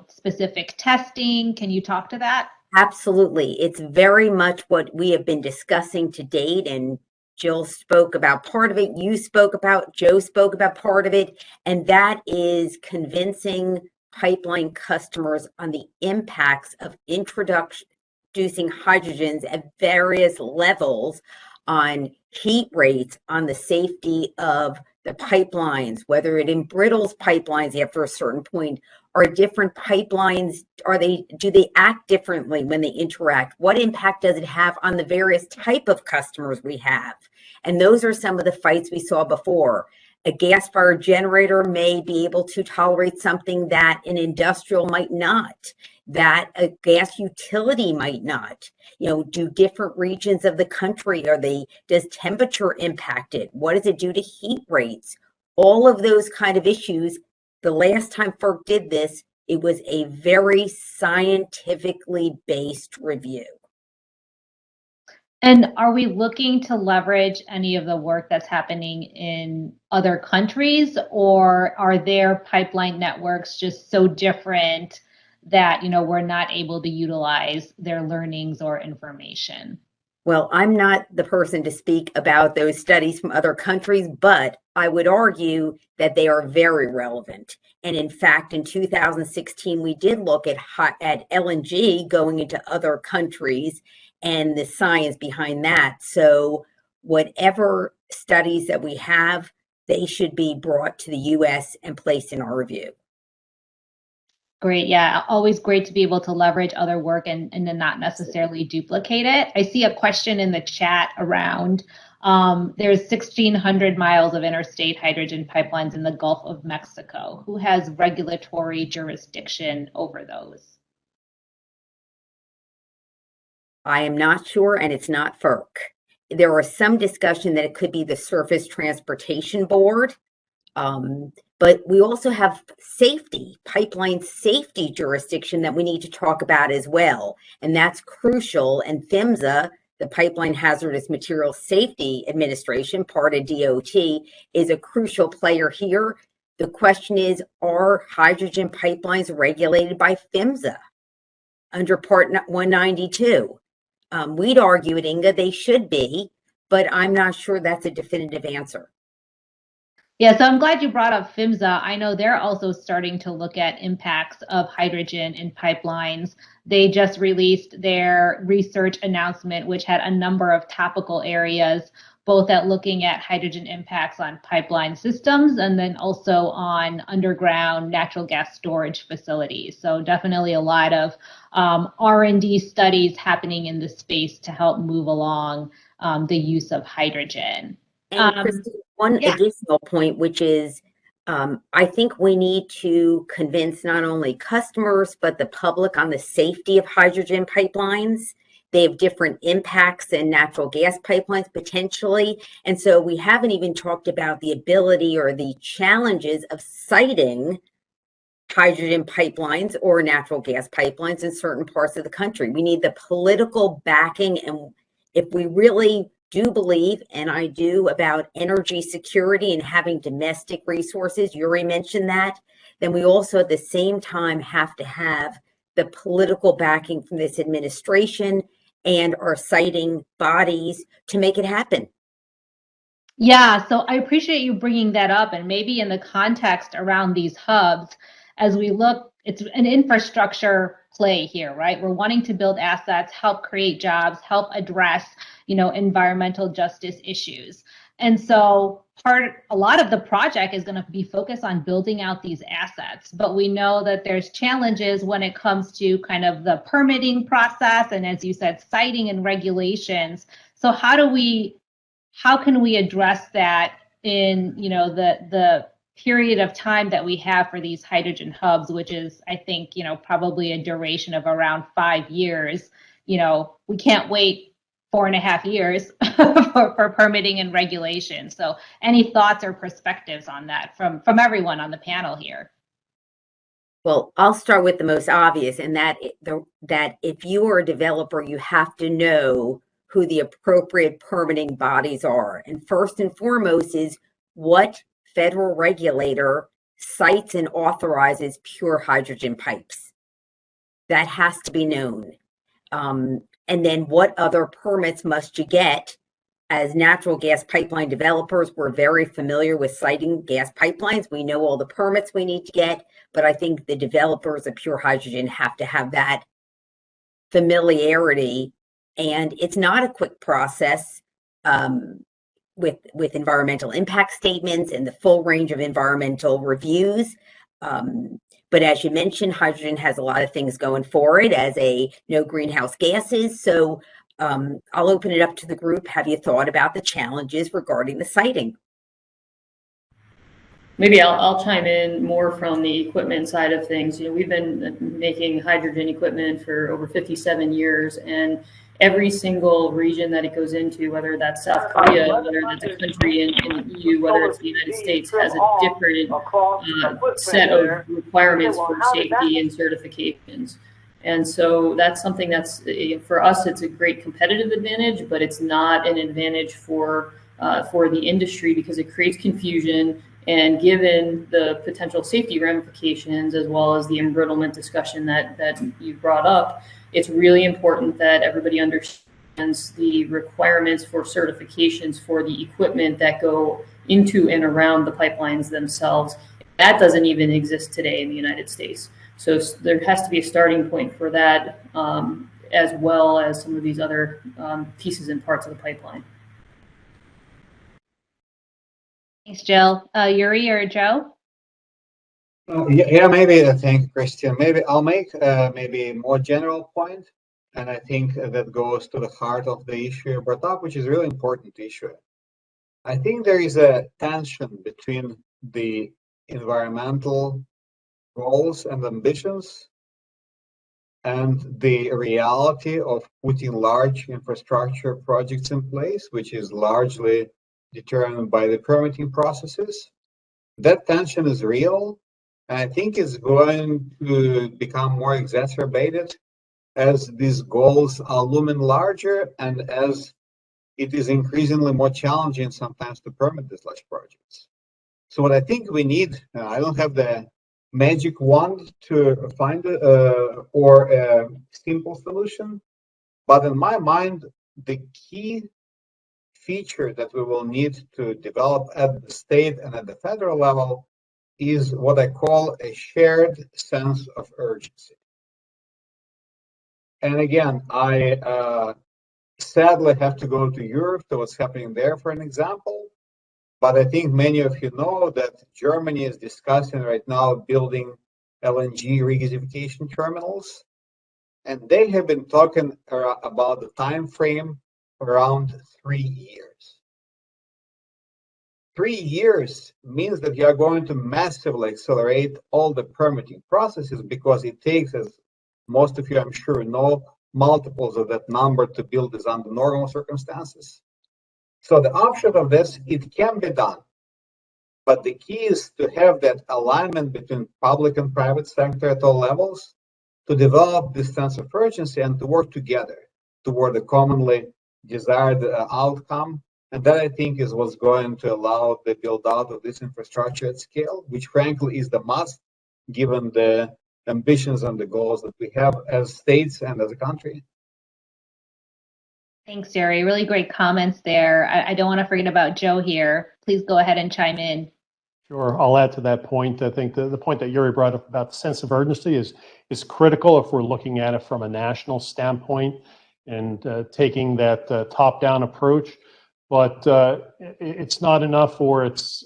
specific testing? Can you talk to that? Absolutely. It's very much what we have been discussing to date, and Jill spoke about part of it. You spoke about, Joe spoke about part of it, and that is convincing pipeline customers on the impacts of introducing hydrogens at various levels on heat rates, on the safety of the pipelines, whether it embrittles pipelines after a certain point. Are different pipelines, do they act differently when they interact? What impact does it have on the various type of customers we have? And those are some of the fights we saw before. A gas-fired generator may be able to tolerate something that an industrial might not, that a gas utility might not. Do different regions of the country, does temperature impact it? What does it do to heat rates? All of those kind of issues. The last time FERC did this, it was a very scientifically based review. And are we looking to leverage any of the work that's happening in other countries, or are their pipeline networks just so different that, we're not able to utilize their learnings or information? Well, I'm not the person to speak about those studies from other countries, but I would argue that they are very relevant. And in fact, in 2016, we did look at LNG going into other countries and the science behind that. So whatever studies that we have, they should be brought to the US and placed in our review. Great. Yeah, always great to be able to leverage other work and then not necessarily duplicate it. I see a question in the chat around there's 1,600 miles of interstate hydrogen pipelines in the Gulf of Mexico. Who has regulatory jurisdiction over those? I am not sure, and it's not FERC. There was some discussion that it could be the Surface Transportation Board. But we also have pipeline safety jurisdiction that we need to talk about as well. And that's crucial. And PHMSA, the Pipeline Hazardous Materials Safety Administration, part of DOT, is a crucial player here. The question is, are hydrogen pipelines regulated by PHMSA under Part 192? We'd argue at INGA they should be, but I'm not sure that's a definitive answer. Yeah, so I'm glad you brought up PHMSA. I know they're also starting to look at impacts of hydrogen in pipelines. They just released their research announcement, which had a number of topical areas, both at looking at hydrogen impacts on pipeline systems and then also on underground natural gas storage facilities. So definitely a lot of R&D studies happening in the space to help move along the use of hydrogen. And Christine, one additional point, which is I think we need to convince not only customers, but the public on the safety of hydrogen pipelines. They have different impacts than natural gas pipelines potentially. And so we haven't even talked about the ability or the challenges of siting hydrogen pipelines or natural gas pipelines in certain parts of the country. We need the political backing. And if we really do believe, and I do, about energy security and having domestic resources, Yuri mentioned that, then we also at the same time have to have the political backing from this administration and our siting bodies to make it happen. Yeah, so I appreciate you bringing that up, and maybe in the context around these hubs, as we look, it's an infrastructure play here, right? We're wanting to build assets, help create jobs, help address, environmental justice issues. And so a lot of the project is going to be focused on building out these assets, but we know that there's challenges when it comes to kind of the permitting process and, as you said, siting and regulations. So how can we address that in, you know, the period of time that we have for these hydrogen hubs, which is, I think, you know, probably a duration of around 5 years. You know, we can't wait 4.5 years for permitting and regulation. So any thoughts or perspectives on that from everyone on the panel here? Well, I'll start with the most obvious, and that if you are a developer, you have to know who the appropriate permitting bodies are. And first and foremost is what federal regulator cites and authorizes pure hydrogen pipes. That has to be known. And then what other permits must you get? As natural gas pipeline developers, we're very familiar with citing gas pipelines. We know all the permits we need to get, but I think the developers of pure hydrogen have to have that familiarity. And it's not a quick process with environmental impact statements and the full range of environmental reviews. But as you mentioned, hydrogen has a lot of things going for it as a no greenhouse gases. So I'll open it up to the group. Have you thought about the challenges regarding the siting? Maybe I'll chime in more from the equipment side of things. You know, we've been making hydrogen equipment for over 57 years, and every single region that it goes into, whether that's South Korea, whether that's a country in the EU, whether it's the United States, has a different set of requiremements for safety and certifications. And so that's something that's, for us, it's a great competitive advantage, but it's not an advantage for the industry because it creates confusion. And given the potential safety ramifications, as well as the embrittlement discussion that you brought up, it's really important that everybody understands the requirements for certifications for the equipment that go into and around the pipelines themselves. That doesn't even exist today in the United States. So there has to be a starting point for that, as well as some of these other pieces and parts of the pipeline. Thanks, Jill. Yuri or Joe? Yeah, maybe. Thank you, Christian. Maybe I'll make maybe a more general point, and I think that goes to the heart of the issue you brought up, which is a really important issue. I think there is a tension between the environmental goals and ambitions and the reality of putting large infrastructure projects in place, which is largely determined by the permitting processes. That tension is real, and I think it's going to become more exacerbated as these goals are looming larger and as it is increasingly more challenging sometimes to permit these large projects. So what I think we need, I don't have the magic wand to find or a simple solution, but in my mind, the key feature that we will need to develop at the state and at the federal level is what I call a shared sense of urgency. And again, I sadly have to go to Europe to what's happening there for an example. But I think many of you know that Germany is discussing right now building LNG regasification terminals. And they have been talking about the time frame around 3 years. 3 years means that you are going to massively accelerate all the permitting processes because it takes, as most of you I'm sure know, multiples of that number to build this under normal circumstances. So the offshoot of this, it can be done. But the key is to have that alignment between public and private sector at all levels to develop this sense of urgency and to work together toward a commonly desired outcome. And that, I think, is what's going to allow the build out of this infrastructure at scale, which frankly is the must given the ambitions and the goals that we have as states and as a country. Thanks, Jerry. Really great comments there. I don't want to forget about Joe here. Please go ahead and chime in. Sure, I'll add to that point. I think the point that Yuri brought up about the sense of urgency is critical if we're looking at it from a national standpoint and taking that top-down approach. but it's not enough, or it's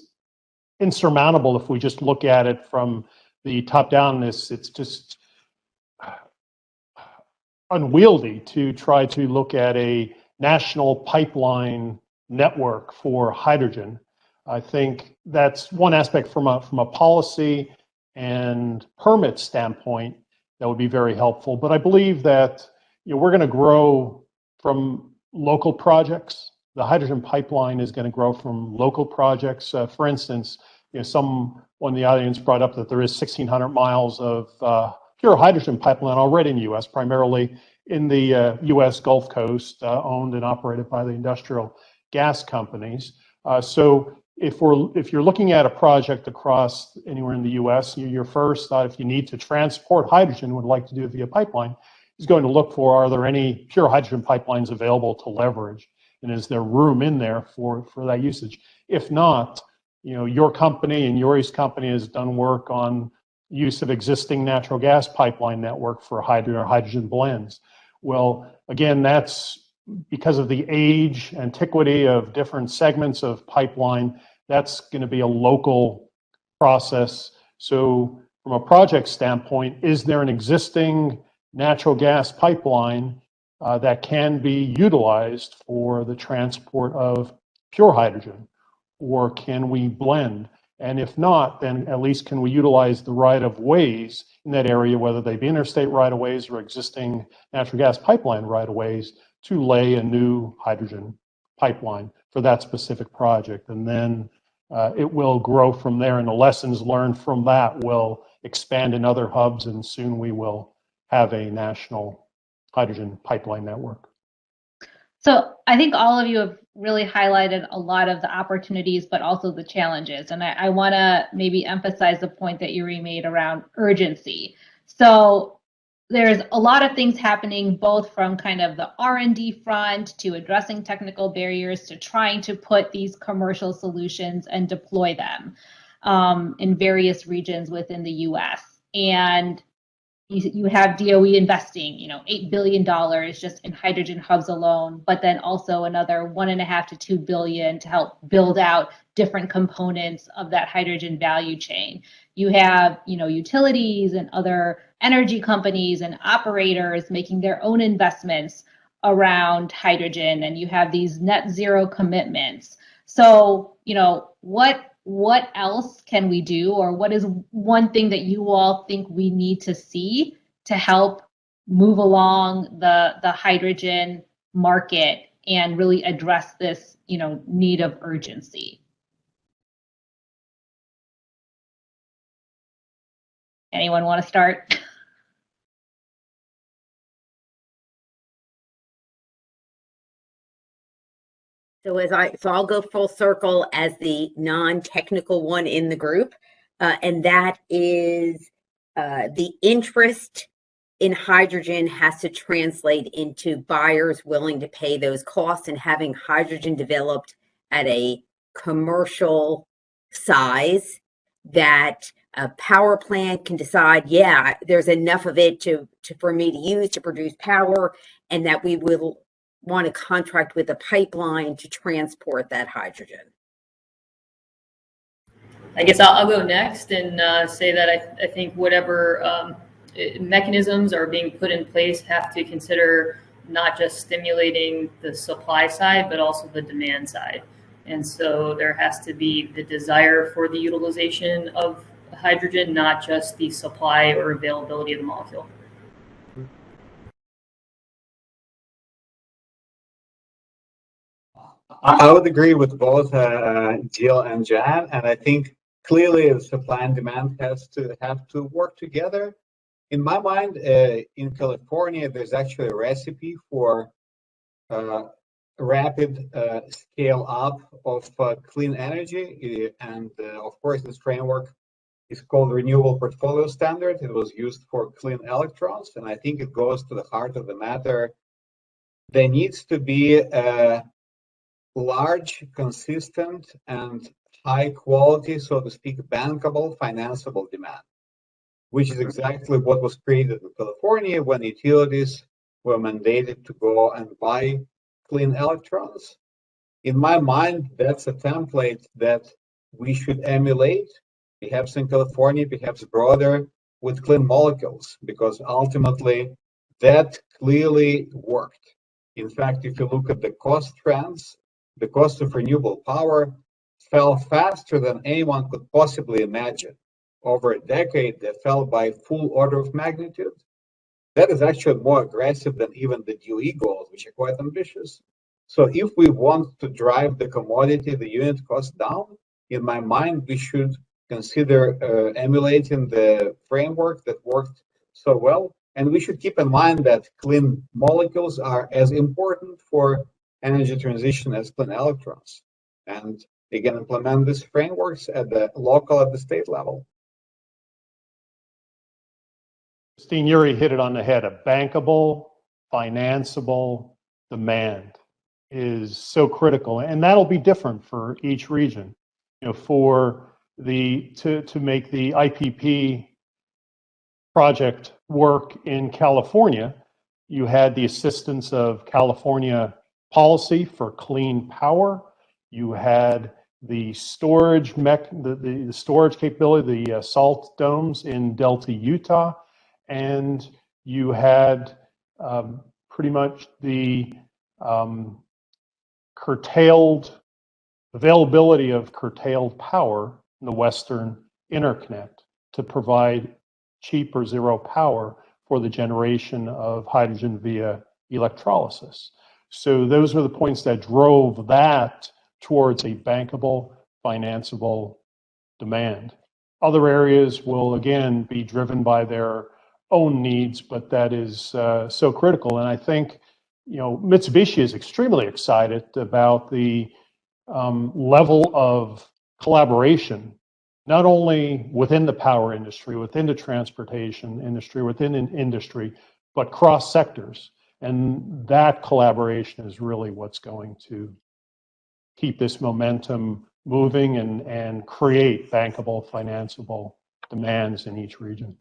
insurmountable if we just look at it from the top down. It's just unwieldy to try to look at a national pipeline network for hydrogen. I think that's one aspect from a policy and permit standpoint that would be very helpful. But I believe that we're going to grow from local projects. The hydrogen pipeline is going to grow from local projects. For instance, someone in the audience brought up that there is 1,600 miles of pure hydrogen pipeline already in the U.S., primarily in the U.S. Gulf Coast, owned and operated by the industrial gas companies. So if you're looking at a project across anywhere in the U.S., your first thought, if you need to transport hydrogen, would like to do it via pipeline, is going to look for, are there any pure hydrogen pipelines available to leverage, and is there room in there for that usage? If not, your company and Yuri's company has done work on use of existing natural gas pipeline network for hydrogen or hydrogen blends. Well, again, that's because of the age, antiquity of different segments of pipeline. That's going to be a local process. So from a project standpoint, is there an existing natural gas pipeline that can be utilized for the transport of pure hydrogen? Or can we blend? And if not, then at least can we utilize the right-of-ways in that area, whether they be interstate right-of-ways or existing natural gas pipeline right-of-ways, to lay a new hydrogen pipeline for that specific project. And then it will grow from there, and the lessons learned from that will expand in other hubs, and soon we will have a national hydrogen pipeline network. So I think all of you have really highlighted a lot of the opportunities, but also the challenges. And I want to maybe emphasize the point that Yuri made around urgency. So there's a lot of things happening, both from kind of the R&D front to addressing technical barriers to trying to put these commercial solutions and deploy them in various regions within the US. And you have DOE investing, $8 billion just in hydrogen hubs alone, but then also another $1.5 to $2 billion to help build out different components of that hydrogen value chain. You have, utilities and other energy companies and operators making their own investments around hydrogen, and you have these net zero commitments. So, what else can we do, or what is one thing that you all think we need to see to help move along the hydrogen market and really address this, need of urgency? Anyone want to start? So I'll go full circle as the non-technical one in the group, and that is the interest in hydrogen has to translate into buyers willing to pay those costs, and having hydrogen developed at a commercial size that a power plant can decide, yeah, there's enough of it for me to use to produce power, and that we will want to contract with a pipeline to transport that hydrogen. I guess I'll go next and say that I think whatever mechanisms are being put in place have to consider not just stimulating the supply side, but also the demand side. And so there has to be the desire for the utilization of hydrogen, not just the supply or availability of the molecule. I would agree with both Jill and Jan, and I think clearly the supply and demand have to work together. In my mind, in California, there's actually a recipe for rapid scale up of clean energy, and of course, this framework is called Renewable Portfolio Standard. It was used for clean electrons, and I think it goes to the heart of the matter. There needs to be a large, consistent, and high quality, so to speak, bankable, financeable demand, which is exactly what was created in California when utilities were mandated to go and buy clean electrons. In my mind, that's a template that we should emulate, perhaps in California, perhaps broader, with clean molecules, because ultimately that clearly worked. In fact, if you look at the cost trends, the cost of renewable power fell faster than anyone could possibly imagine. Over a decade, they fell by full order of magnitude. That is actually more aggressive than even the DOE goals, which are quite ambitious. So if we want to drive the commodity, the unit cost down, in my mind, we should consider emulating the framework that worked so well. And we should keep in mind that clean molecules are as important for energy transition as clean electrons. And again, implement these frameworks at the local, at the state level. Christine, Yuri hit it on the head. A bankable, financeable demand is so critical, and that'll be different for each region. You know, for the to make the IPP project work in California, you had the assistance of California policy for clean power. You had the storage the storage capability, the salt domes in Delta, Utah, and you had pretty much the curtailed availability of curtailed power in the Western Interconnect to provide cheap or zero power for the generation of hydrogen via electrolysis. So those were the points that drove that towards a bankable, financeable demand. Other areas will again be driven by their own needs, but that is so critical. And I think, you know, Mitsubishi is extremely excited about the level of collaboration, not only within the power industry, within the transportation industry, within an industry, but cross sectors. And that collaboration is really what's going to keep this momentum moving and create bankable, financeable demands in each region.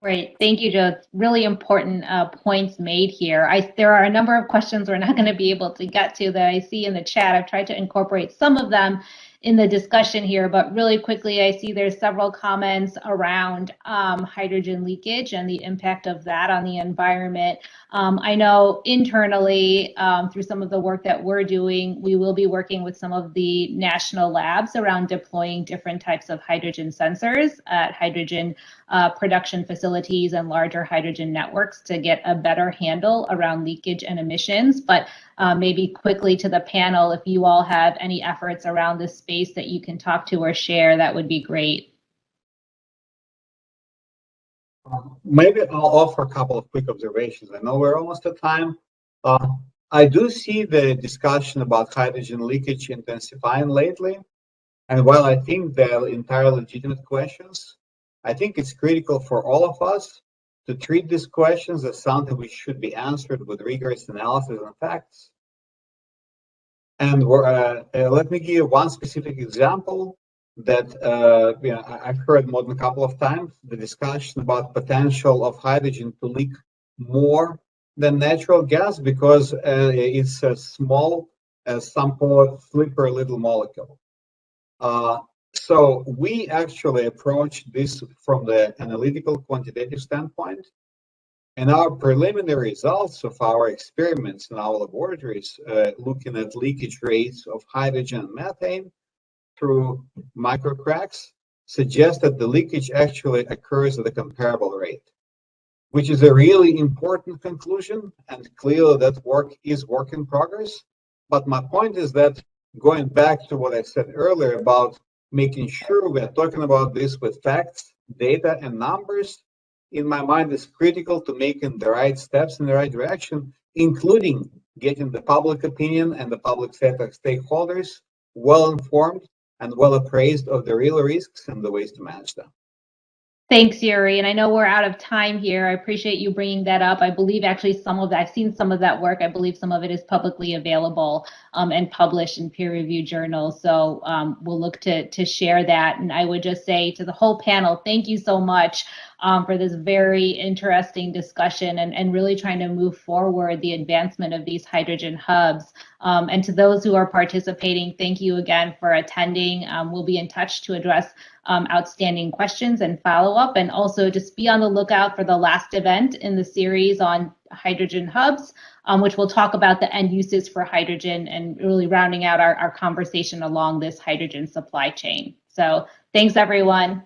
Great, thank you, Joe. It's really important points made here. There are a number of questions we're not going to be able to get to that I see in the chat. I've tried to incorporate some of them in the discussion here, but really quickly, I see there's several comments around hydrogen leakage and the impact of that on the environment. I know internally, through some of the work that we're doing, we will be working with some of the national labs around deploying different types of hydrogen sensors at hydrogen production facilities and larger hydrogen networks to get a better handle around leakage and emissions. But maybe quickly to the panel, if you all have any efforts around this space that you can talk to or share, that would be great. Maybe I'll offer a couple of quick observations. I know we're almost at time. I do see the discussion about hydrogen leakage intensifying lately. And while I think they're entirely legitimate questions, I think it's critical for all of us to treat these questions as something which should be answered with rigorous analysis and facts. And let me give you one specific example that I've heard more than a couple of times, the discussion about potential of hydrogen to leak more than natural gas because it's a small, as some call it, slippery little molecule. So we actually approach this from the analytical quantitative standpoint. And our preliminary results of our experiments in our laboratories, looking at leakage rates of hydrogen and methane through microcracks, suggest that the leakage actually occurs at a comparable rate, which is a really important conclusion. And clearly that work is work in progress. But my point is that going back to what I said earlier about making sure we are talking about this with facts, data, and numbers, in my mind, is critical to making the right steps in the right direction, including getting the public opinion and the public sector stakeholders well informed and well appraised of the real risks and the ways to manage them. Thanks, Yuri. And I know we're out of time here. I appreciate you bringing that up. I believe actually some of that, I've seen some of that work. I believe some of it is publicly available and published in peer-reviewed journals. So we'll look to share that. And I would just say to the whole panel, thank you so much for this very interesting discussion and really trying to move forward the advancement of these hydrogen hubs. And to those who are participating, thank you again for attending. We'll be in touch to address outstanding questions and follow-up, and also just be on the lookout for the last event in the series on hydrogen hubs, which will talk about the end uses for hydrogen and really rounding out our conversation along this hydrogen supply chain. So thanks, everyone.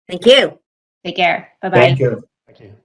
Thank you. Take care. Bye-bye. Thank you. Thank you.